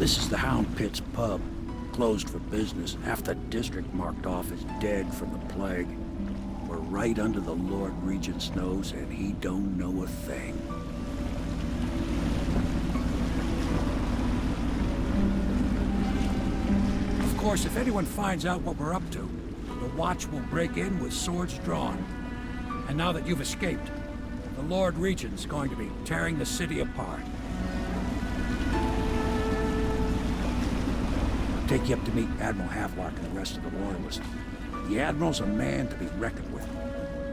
This is the Hound Pit's pub. Closed for business. Half the district marked off as dead from the plague. We're right under the Lord Regent's nose, and he don't know a thing. Of course, if anyone finds out what we're up to, the Watch will break in with swords drawn. And now that you've escaped, the Lord Regent's going to be tearing the city apart. I'll take you up to meet Admiral Havelock and the rest of the Loyalists. The Admiral's a man to be reckoned with.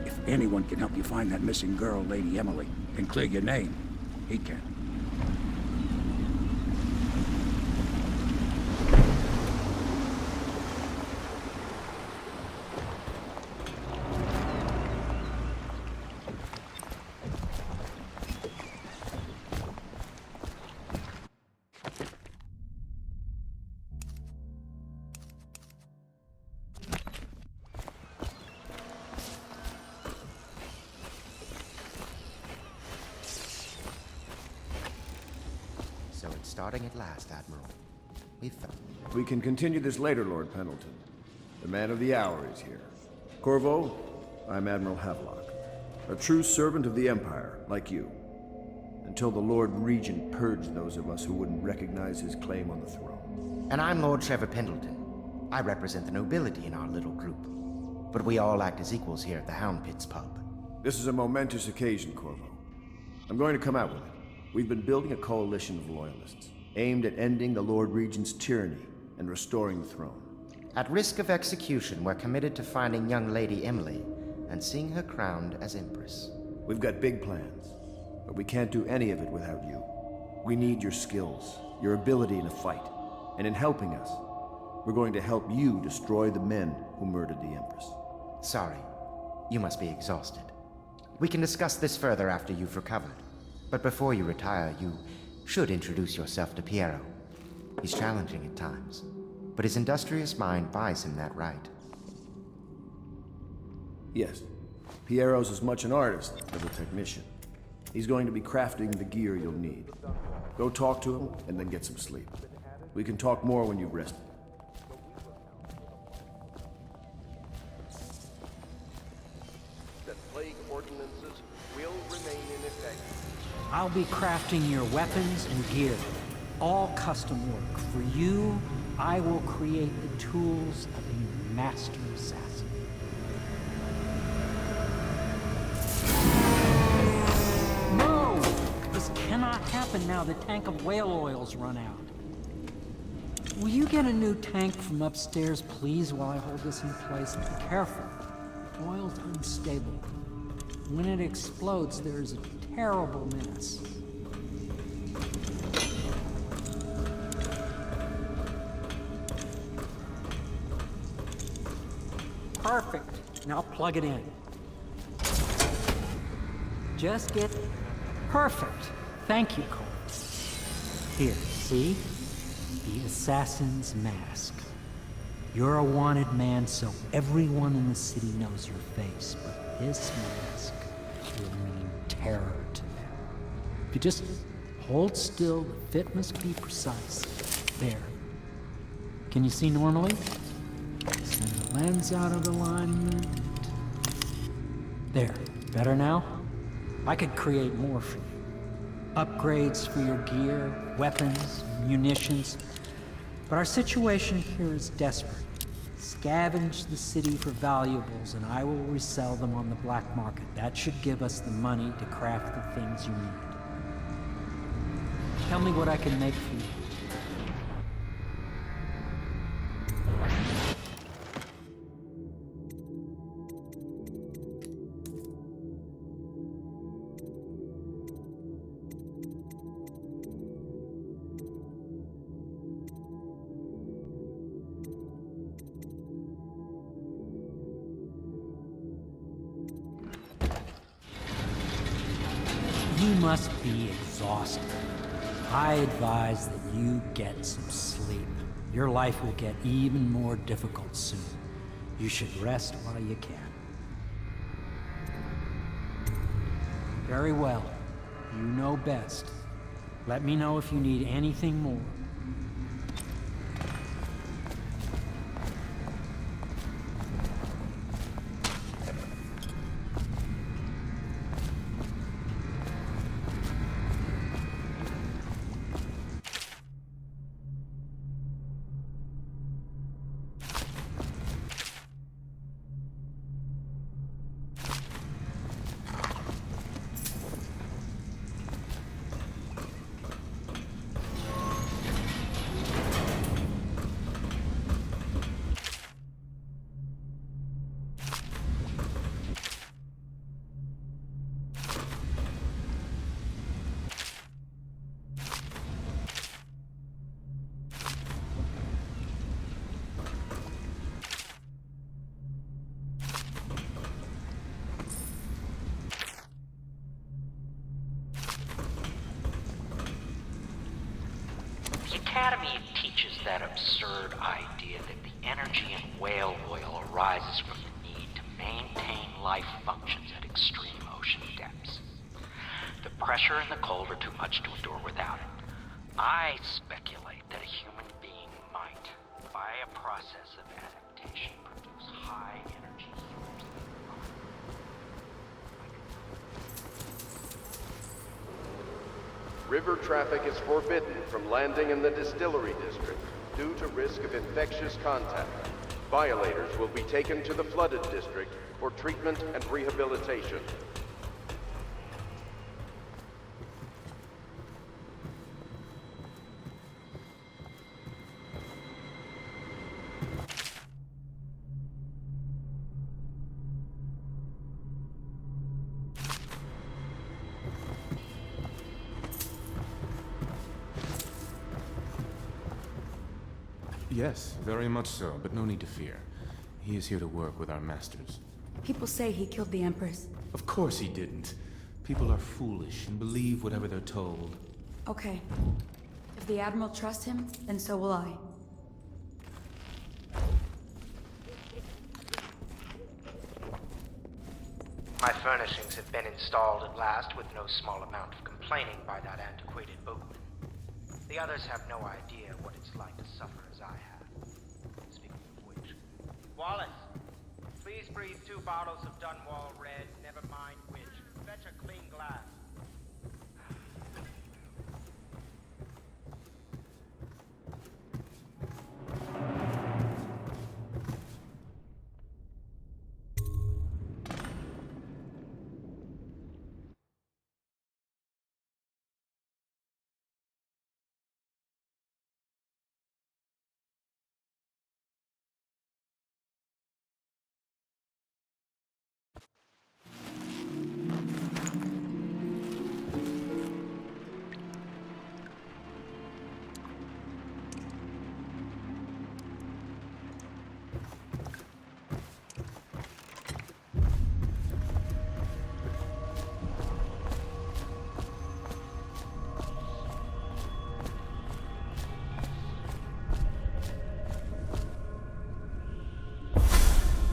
If anyone can help you find that missing girl, Lady Emily, and clear your name, he can. So it's starting at last, Admiral. We've found... We can continue this later, Lord Pendleton. The man of the hour is here. Corvo, I'm Admiral Havelock. A true servant of the Empire, like you. Until the Lord Regent purged those of us who wouldn't recognize his claim on the throne. And I'm Lord Trevor Pendleton. I represent the nobility in our little group. But we all act as equals here at the Hound Pit's pub. This is a momentous occasion, Corvo. I'm going to come out with it. We've been building a coalition of loyalists, aimed at ending the Lord Regent's tyranny and restoring the throne. At risk of execution, we're committed to finding young Lady Emily and seeing her crowned as Empress. We've got big plans, but we can't do any of it without you. We need your skills, your ability in a fight, and in helping us, we're going to help you destroy the men who murdered the Empress. Sorry, you must be exhausted. We can discuss this further after you've recovered. But before you retire, you should introduce yourself to Piero. He's challenging at times, but his industrious mind buys him that right. Yes, Piero's as much an artist as a technician. He's going to be crafting the gear you'll need. Go talk to him, and then get some sleep. We can talk more when you've rested. That plague ordinances will remain in effect. I'll be crafting your weapons and gear. All custom work. For you, I will create the tools of a master assassin. No! This cannot happen now. The tank of whale oil's run out. Will you get a new tank from upstairs, please, while I hold this in place? Be careful. The oil's unstable. When it explodes, there's a terrible mess. Perfect. Now plug it in. Just get perfect. Thank you, Cole. Here, see? The assassin's mask. You're a wanted man, so everyone in the city knows your face, but this mask will mean terror to them. If you just hold still, the fit must be precise. There. Can you see normally? Send the lens out of alignment. There. Better now? I could create more for you. Upgrades for your gear, weapons, munitions. But our situation here is desperate. Scavenge the city for valuables, and I will resell them on the black market. That should give us the money to craft the things you need. Tell me what I can make for you. You must be exhausted. I advise that you get some sleep. Your life will get even more difficult soon. You should rest while you can. Very well. You know best. Let me know if you need anything more. Academy teaches that absurd idea that the energy in whale oil arises from the need to maintain life functions at extreme ocean depths. The pressure and the cold are too much to endure without it. I speculate that a human being might, by a process of adaptation, produce high energy heaters that River traffic is forbidden from landing in the distillery district due to risk of infectious contact. Violators will be taken to the flooded district for treatment and rehabilitation. Yes, very much so, but no need to fear. He is here to work with our masters. People say he killed the Empress. Of course he didn't. People are foolish and believe whatever they're told. Okay. If the Admiral trusts him, then so will I. My furnishings have been installed at last with no small amount of complaining by that antiquated boatman. The others have no idea what it's like to suffer as I have. Speaking of which, Wallace, please breathe 2 bottles of Dunwall Red, never mind which. Fetch a clean glass.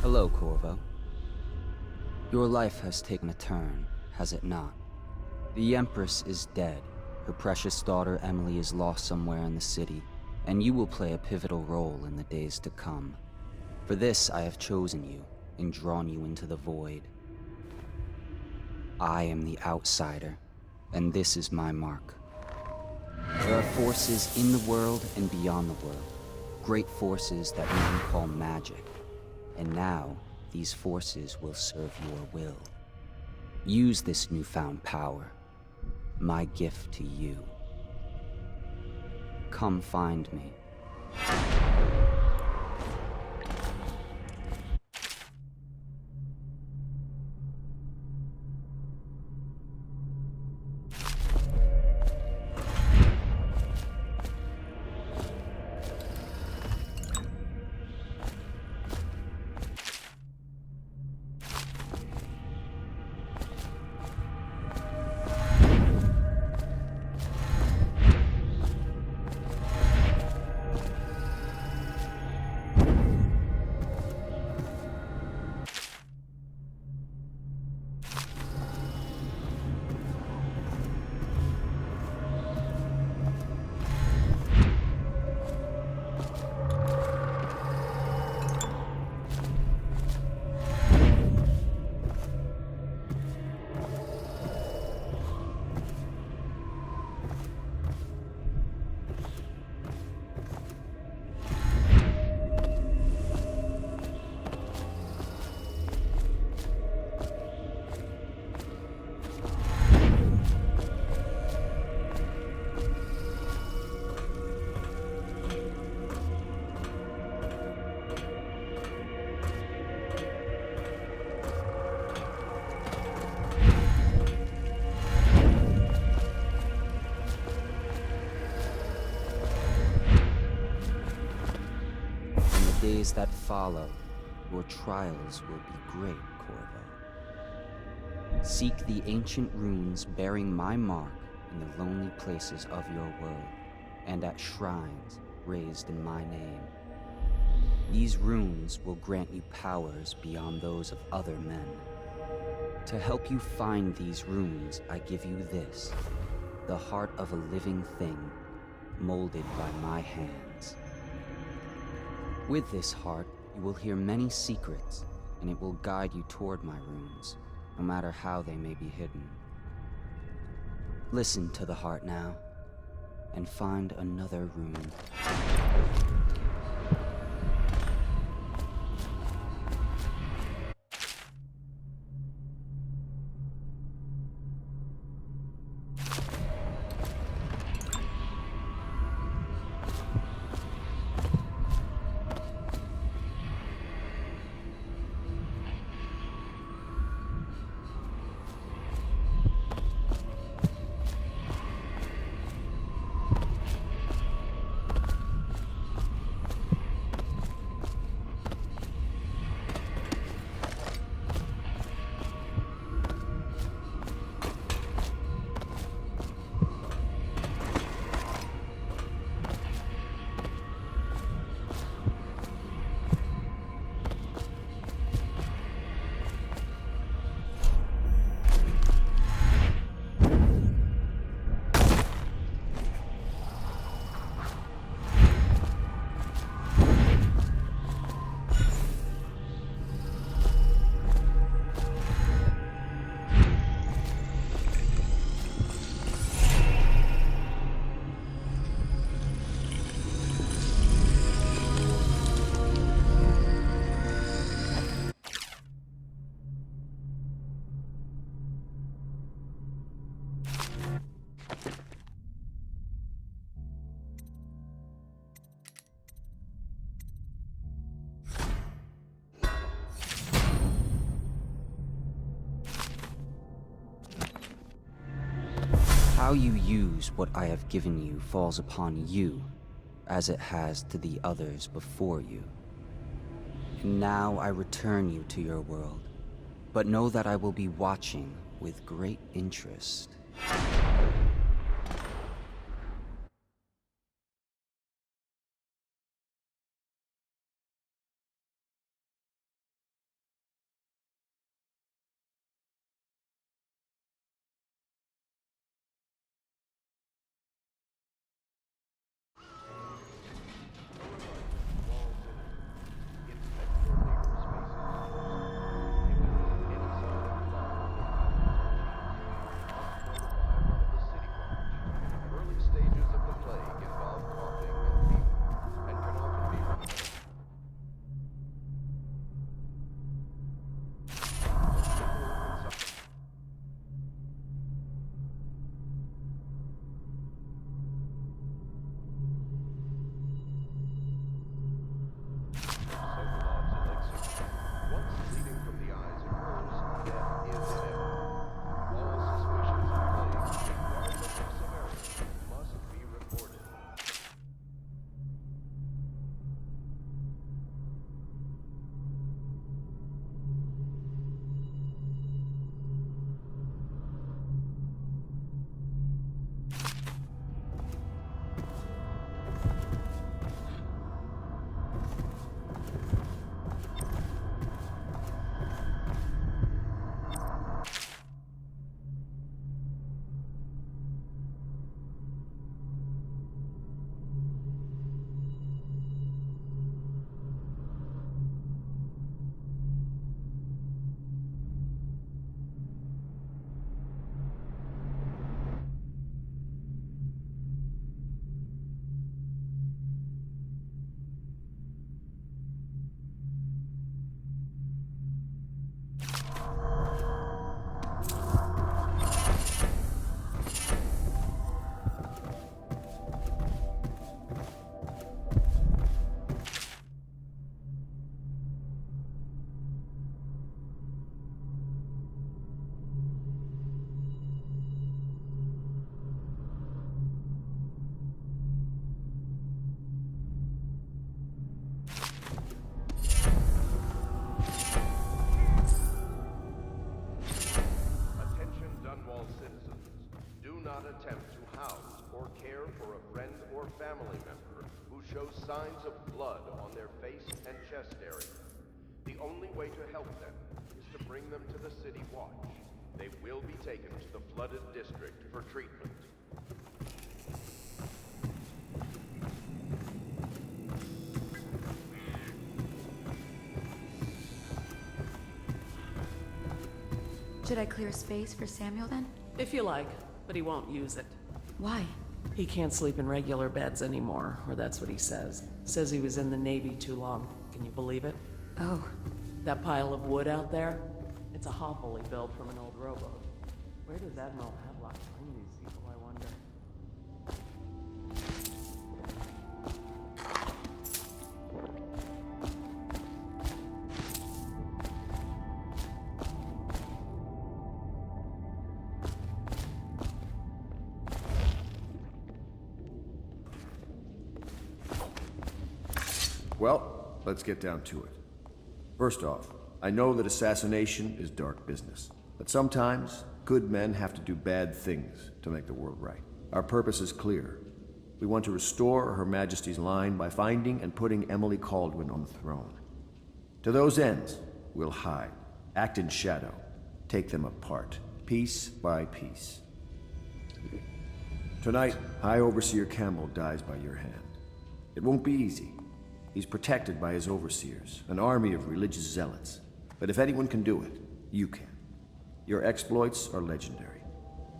Hello, Corvo. Your life has taken a turn, has it not? The Empress is dead. Her precious daughter Emily is lost somewhere in the city, and you will play a pivotal role in the days to come. For this, I have chosen you and drawn you into the void. I am the outsider, and this is my mark. There are forces in the world and beyond the world, great forces that men call magic. And now, these forces will serve your will. Use this newfound power, my gift to you. Come find me. Days that follow, your trials will be great, Corvo. Seek the ancient runes bearing my mark in the lonely places of your world. and at shrines raised in my name. These runes will grant you powers beyond those of other men. To help you find these runes, I give you this, the heart of a living thing, molded by my hands. With this heart, you will hear many secrets, and it will guide you toward my runes, no matter how they may be hidden. Listen to the heart now, and find another rune. How you use what I have given you falls upon you, as it has to the others before you. And now I return you to your world, but know that I will be watching with great interest. show signs of blood on their face and chest area. The only way to help them is to bring them to the City Watch. They will be taken to the flooded district for treatment. Should I clear space for Samuel then? If you like, but he won't use it. Why? He can't sleep in regular beds anymore, or that's what he says. Says he was in the Navy too long. Can you believe it? Oh. That pile of wood out there? It's a hovel he built from an old rowboat. Where does Admiral Havelock find these people, I wonder? Well, let's get down to it. First off, I know that assassination is dark business, but sometimes good men have to do bad things to make the world right. Our purpose is clear. We want to restore Her Majesty's line by finding and putting Emily Kaldwin on the throne. To those ends, we'll hide, act in shadow, take them apart, piece by piece. Tonight, High Overseer Campbell dies by your hand. It won't be easy. He's protected by his overseers, an army of religious zealots. But if anyone can do it, you can. Your exploits are legendary.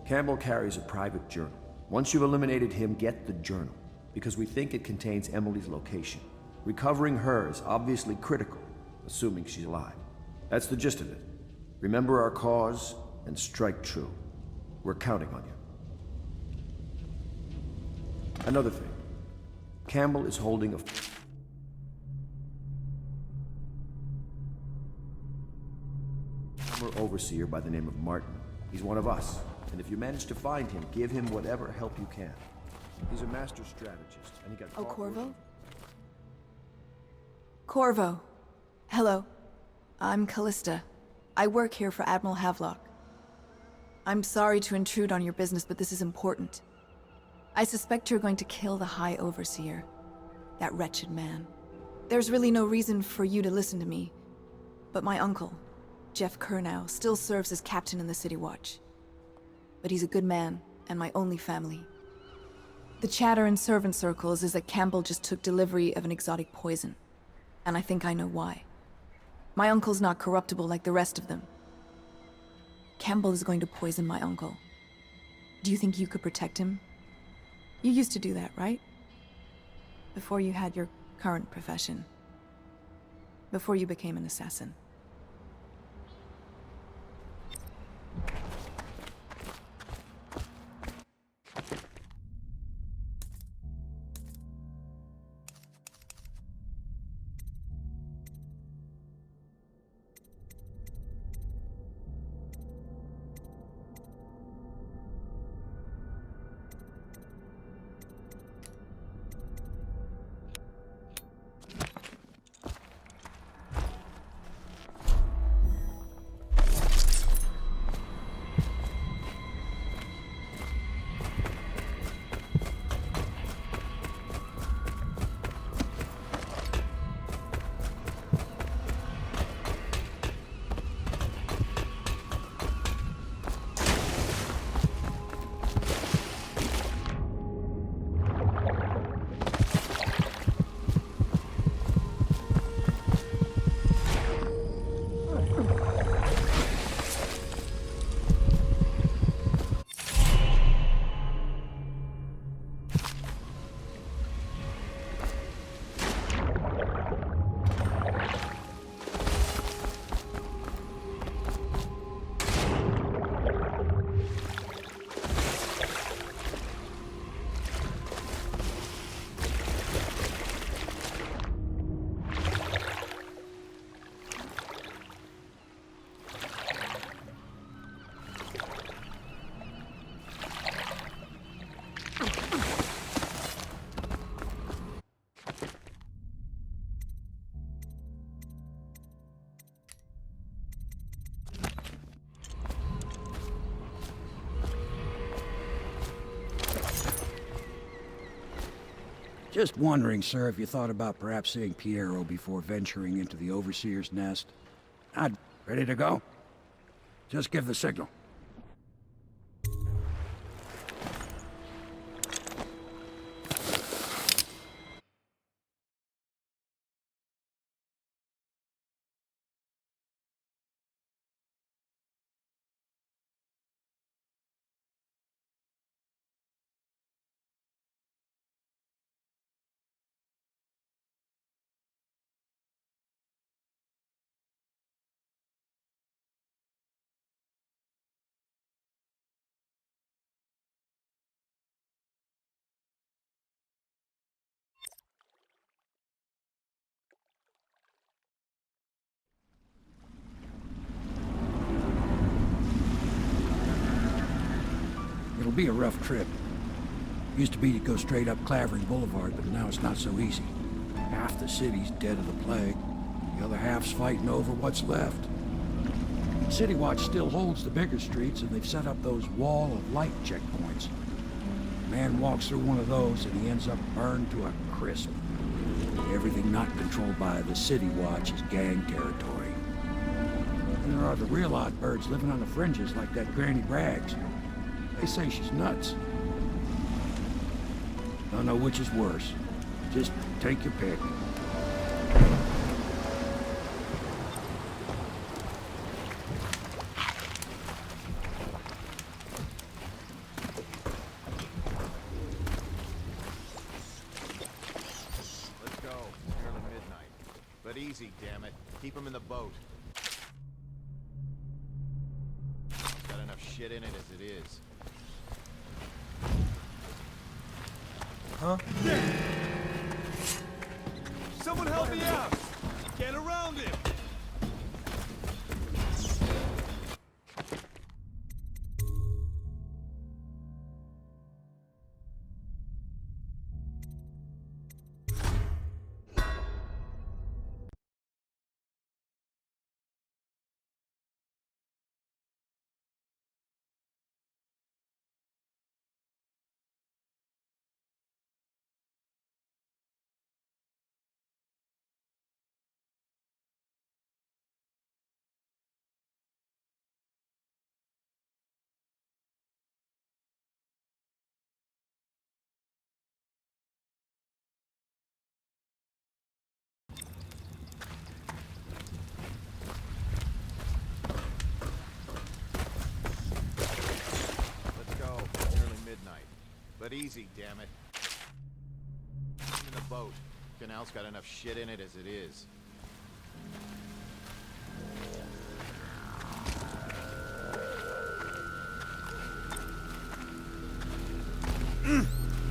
Campbell carries a private journal. Once you've eliminated him, get the journal, because we think it contains Emily's location. Recovering her is obviously critical, assuming she's alive. That's the gist of it. Remember our cause and strike true. We're counting on you. Another thing. Campbell is holding a former overseer by the name of Martin. He's one of us, and if you manage to find him, give him whatever help you can. He's a master strategist, and he got Oh, caught Corvo? Corvo. Hello. I'm Callista. I work here for Admiral Havelock. I'm sorry to intrude on your business, but this is important. I suspect you're going to kill the High Overseer. That wretched man. There's really no reason for you to listen to me, but my uncle, Jeff Kernow, still serves as captain in the City Watch. But he's a good man, and my only family. The chatter in servant circles is that Campbell just took delivery of an exotic poison, and I think I know why. My uncle's not corruptible like the rest of them. Campbell is going to poison my uncle. Do you think you could protect him? You used to do that, right? Before you had your current profession. Before you became an assassin. Just wondering, sir, if you thought about perhaps seeing Piero before venturing into the Overseer's nest. Ready to go? Just give the signal. It'll be a rough trip. Used to be to go straight up Clavering Boulevard, but now it's not so easy. Half the city's dead of the plague. The other half's fighting over what's left. City Watch still holds the bigger streets, and they've set up those wall of light checkpoints. A man walks through one of those, and he ends up burned to a crisp. Everything not controlled by the City Watch is gang territory. And there are the real odd birds living on the fringes, like that Granny Rags. They say she's nuts. Don't know which is worse. Just take your pick. Let's go. Nearly midnight. But easy, damn it. Keep them in the boat. Got enough shit in it as it is. Huh? Someone help me out! Get around him! But easy, damn it. I'm in the boat. Canal's got enough shit in it as it is.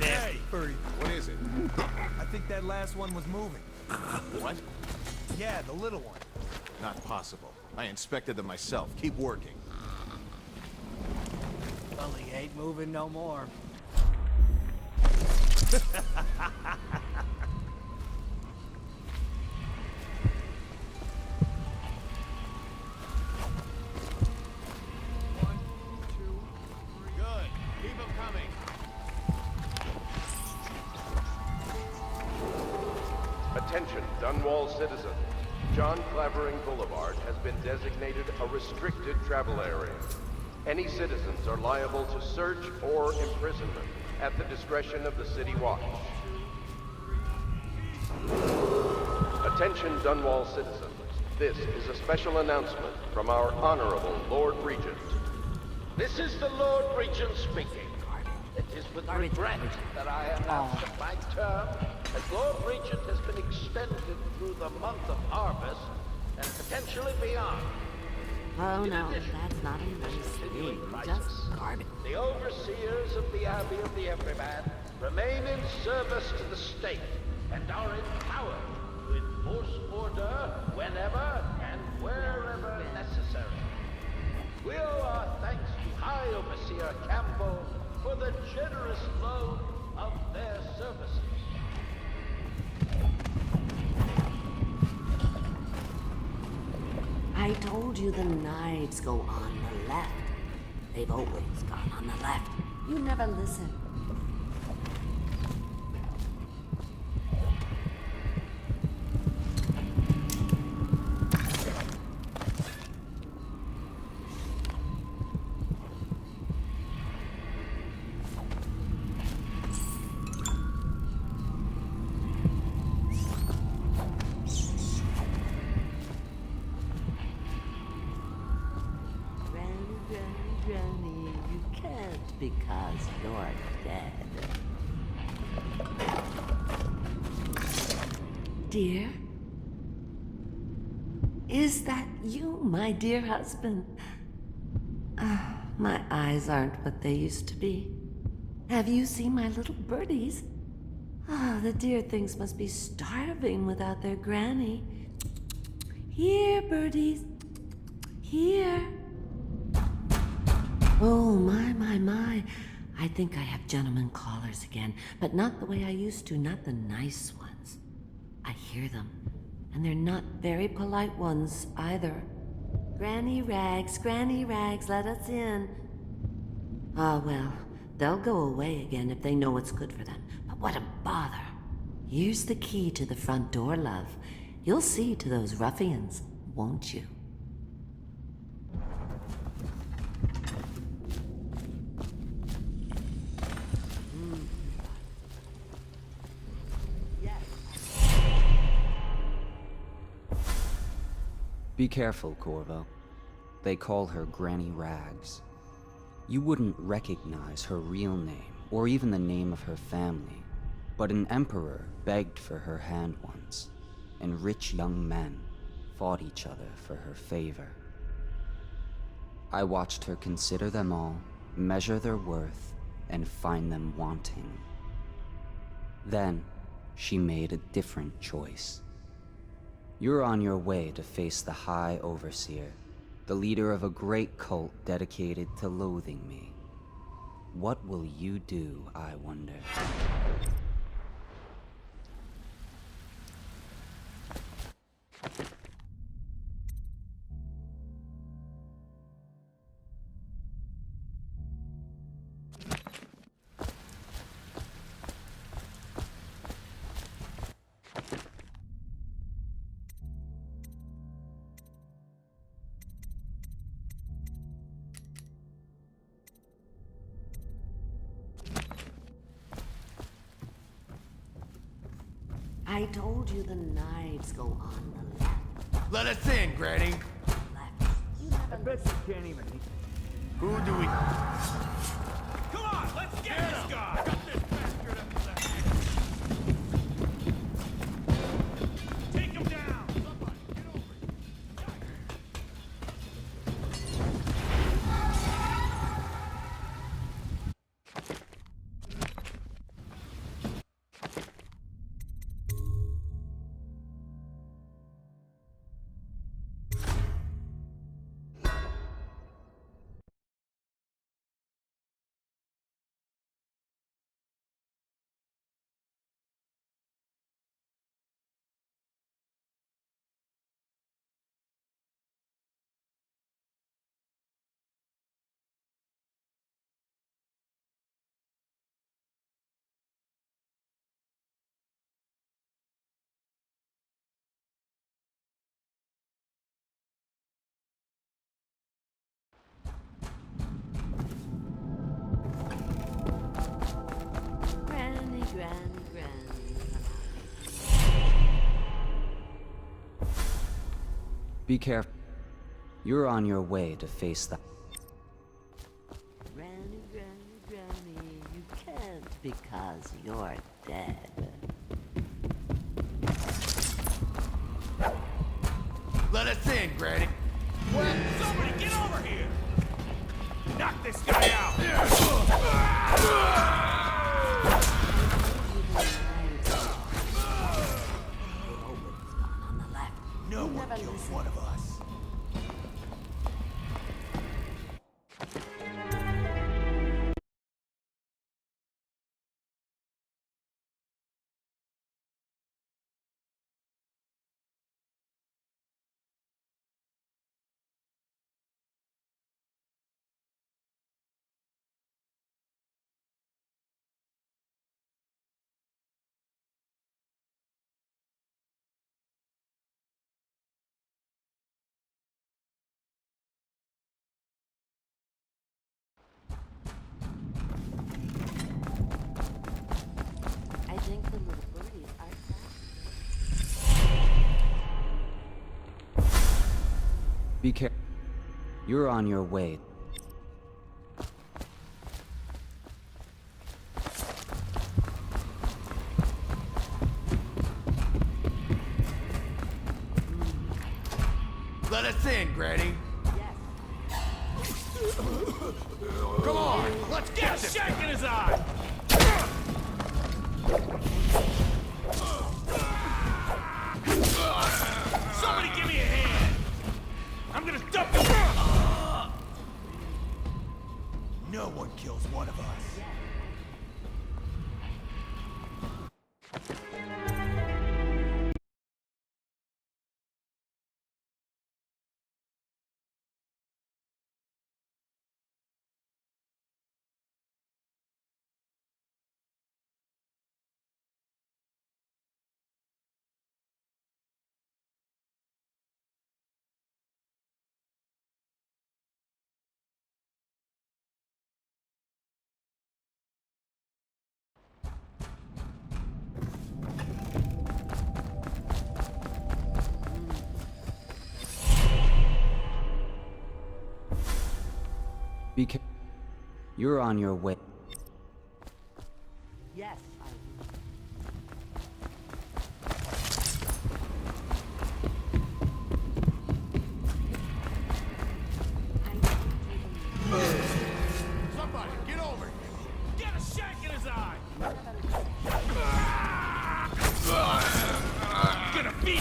Hey, Furry. What is it? I think that last one was moving. What? Yeah, the little one. Not possible. I inspected them myself. Keep working. Well, he ain't moving no more. Attention, Dunwall citizens. John Clavering Boulevard has been designated a restricted travel area. Any citizens are liable to search or imprisonment at the discretion of the City Watch. Attention, Dunwall citizens. This is a special announcement from our Honorable Lord Regent. This is the Lord Regent speaking. It is with regret that I announce that my term as Lord Regent has been extended through the month of harvest and potentially beyond. Oh no, that's not a nice thing. Just garbage. The overseers of the Abbey of the Everyman remain in service to the state and are empowered to enforce order whenever and wherever necessary. We owe our thanks to High Overseer Campbell for the generous loan of their services. I told you the knives go on the left. They've always gone on the left. You never listen. Granny, you can't because you're dead. Dear? Is that you, my dear husband? My eyes aren't what they used to be. Have you seen my little birdies? The dear things must be starving without their granny. Here, birdies. Here. Oh, my. I think I have gentlemen callers again, but not the way I used to, not the nice ones. I hear them, and they're not very polite ones either. Granny Rags, let us in. Ah, well, they'll go away again if they know what's good for them. But what a bother. Here's the key to the front door, love. You'll see to those ruffians, won't you? Be careful, Corvo. They call her Granny Rags. You wouldn't recognize her real name, or even the name of her family, but an emperor begged for her hand once, and rich young men fought each other for her favor. I watched her consider them all, measure their worth, and find them wanting. Then, she made a different choice. You're on your way to face the High Overseer, the leader of a great cult dedicated to loathing me. What will you do, I wonder? I told you the knives go on the left. Let us in, Granny. Left. You haven't... Bet you can't even eat. Who do we... Come on, let's get this guy! Got this bastard up to the head. Take him down! Somebody, get over Granny. Be careful. You're on your way to face the... Granny, you can't because you're dead. Let us in, Granny. Somebody get over here! Knock this guy out! No one kills one of us. I think the little birdies are Be careful. You're on your way. Come on, let's get a shank in his eye! Somebody give me a hand! I'm gonna dump you! No one kills one of us. You're on your way. Yes, Somebody, get over here! Get a shank in his eye! Gonna beat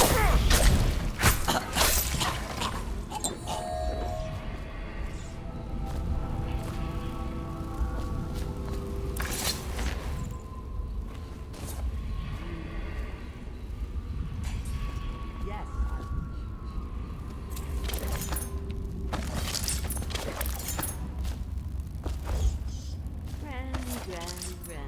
yes. Granny.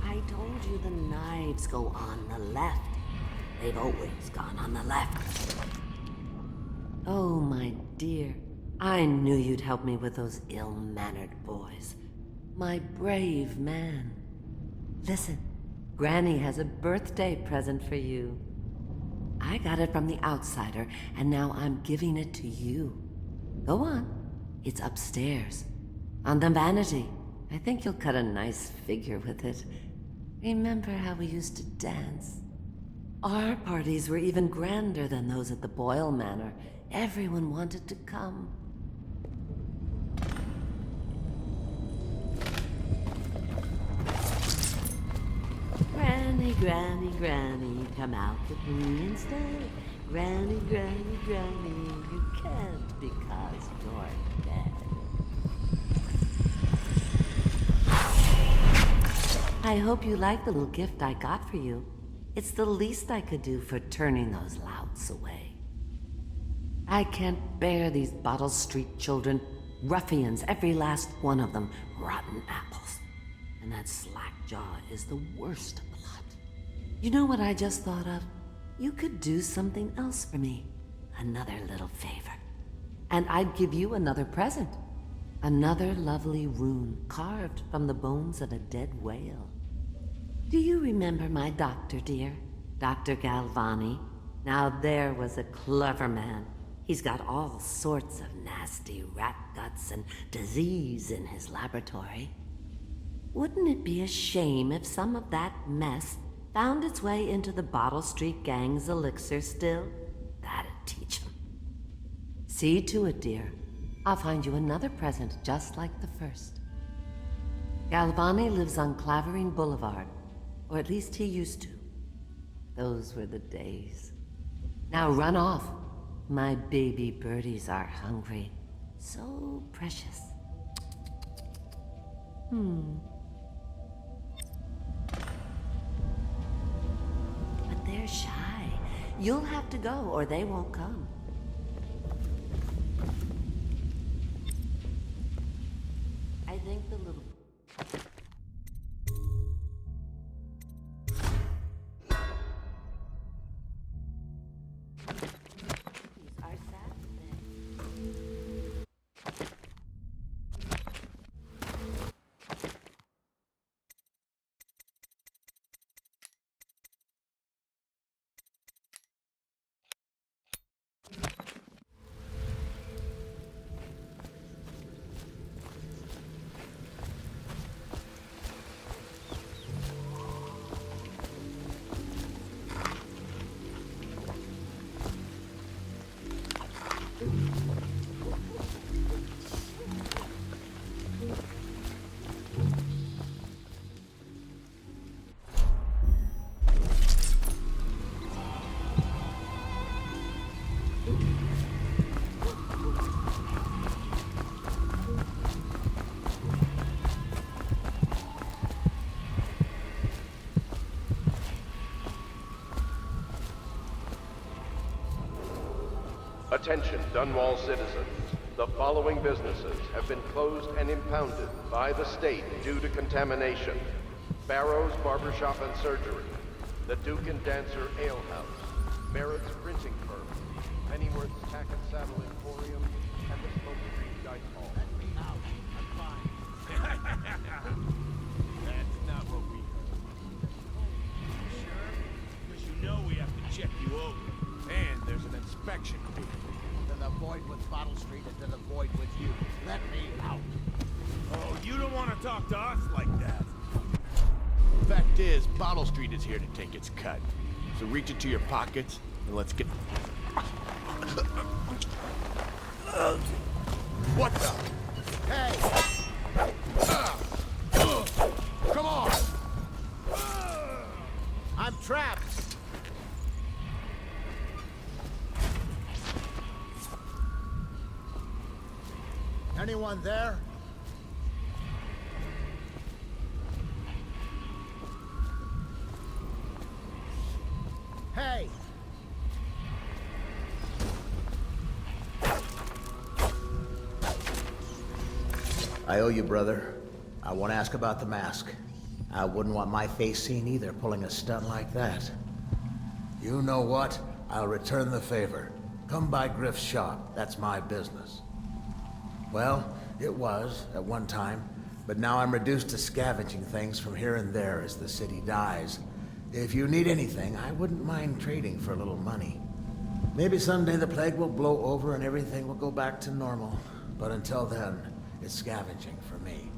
I told you the knives go on the left. They've always gone on the left. Oh, my dear. I knew you'd help me with those ill-mannered boys. My brave man. Listen, Granny has a birthday present for you. I got it from the outsider, and now I'm giving it to you. Go on. It's upstairs. On the vanity. I think you'll cut a nice figure with it. Remember how we used to dance? Our parties were even grander than those at the Boyle Manor. Everyone wanted to come. Granny, come out with me and stay. Granny, you can't because you're dead. I hope you like the little gift I got for you. It's the least I could do for turning those louts away. I can't bear these Bottle Street children. Ruffians, every last one of them. Rotten apples. And that slack-jaw is the worst of the lot. You know what I just thought of? You could do something else for me. Another little favor. And I'd give you another present. Another lovely rune carved from the bones of a dead whale. Do you remember my doctor, dear? Dr. Galvani? Now there was a clever man. He's got all sorts of nasty rat guts and disease in his laboratory. Wouldn't it be a shame if some of that mess found its way into the Bottle Street Gang's elixir still? That'd teach them. See to it, dear. I'll find you another present just like the first. Galvani lives on Clavering Boulevard, or at least he used to. Those were the days. Now run off. My baby birdies are hungry. So precious. But they're shy. You'll have to go, or they won't come. I think the little... are sad today. Attention, Dunwall citizens. The following businesses have been closed and impounded by the state due to contamination. Barrow's Barbershop and Surgery, the Duke and Dancer Ale House, Merritt's Printing Firm, Pennyworth's Tack and Saddle Emporium, and the Smoke Street Dice Hall. Let me out. I'm fine. That's not what we heard. Sure? Because you know we have to check you over. And there's an inspection fee. To the void with Bottle Street and to the void with you. Let me out. Oh, you don't want to talk to us like that. Fact is, Bottle Street is here to take its cut. So reach into your pockets and let's get... What the? Hey! Come on! I'm trapped! Anyone there? Hey! I owe you, brother. I won't ask about the mask. I wouldn't want my face seen either, pulling a stunt like that. You know what? I'll return the favor. Come by Griff's shop. That's my business. Well, it was, at one time, but now I'm reduced to scavenging things from here and there as the city dies. If you need anything, I wouldn't mind trading for a little money. Maybe someday the plague will blow over and everything will go back to normal. But until then, it's scavenging for me.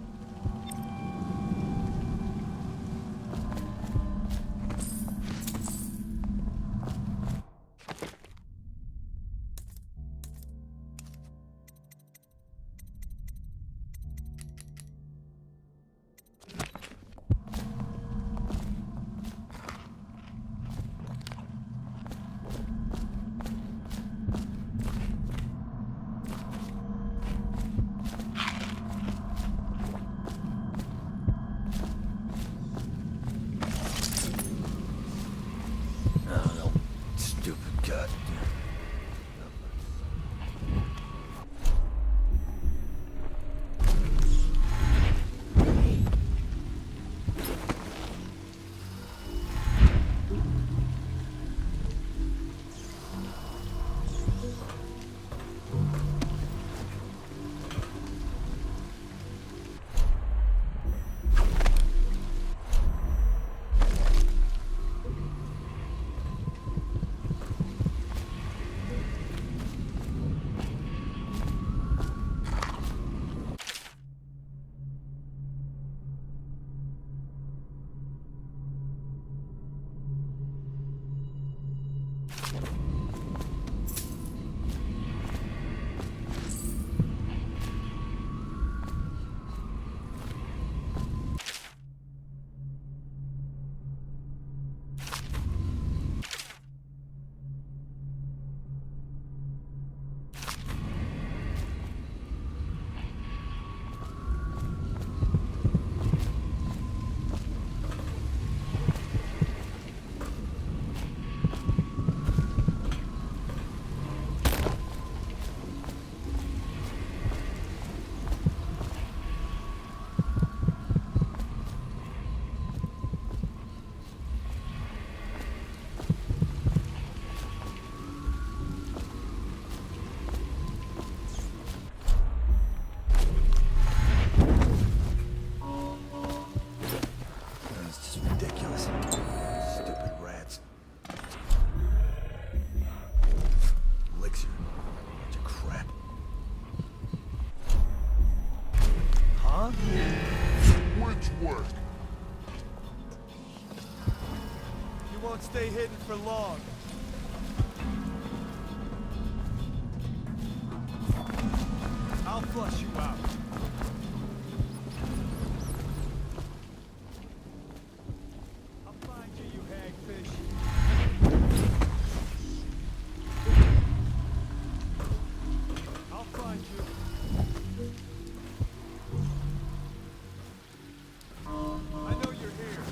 Stay hidden for long. I'll flush you out. I'll find you, you hagfish. I'll find you. I know you're here.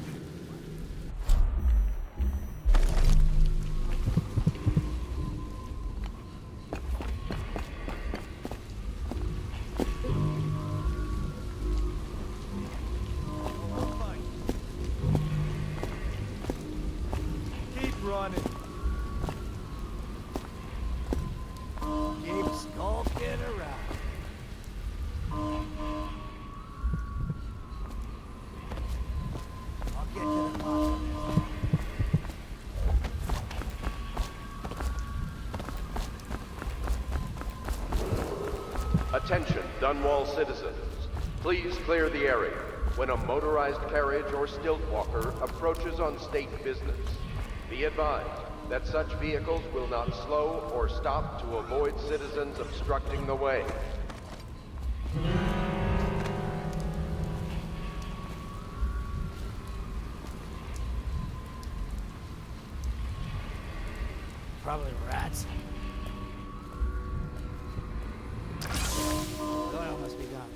Attention, Dunwall citizens. Please clear the area when a motorized carriage or stilt walker approaches on state business. Be advised that such vehicles will not slow or stop to avoid citizens obstructing the way. Probably rats. Oil must be gone.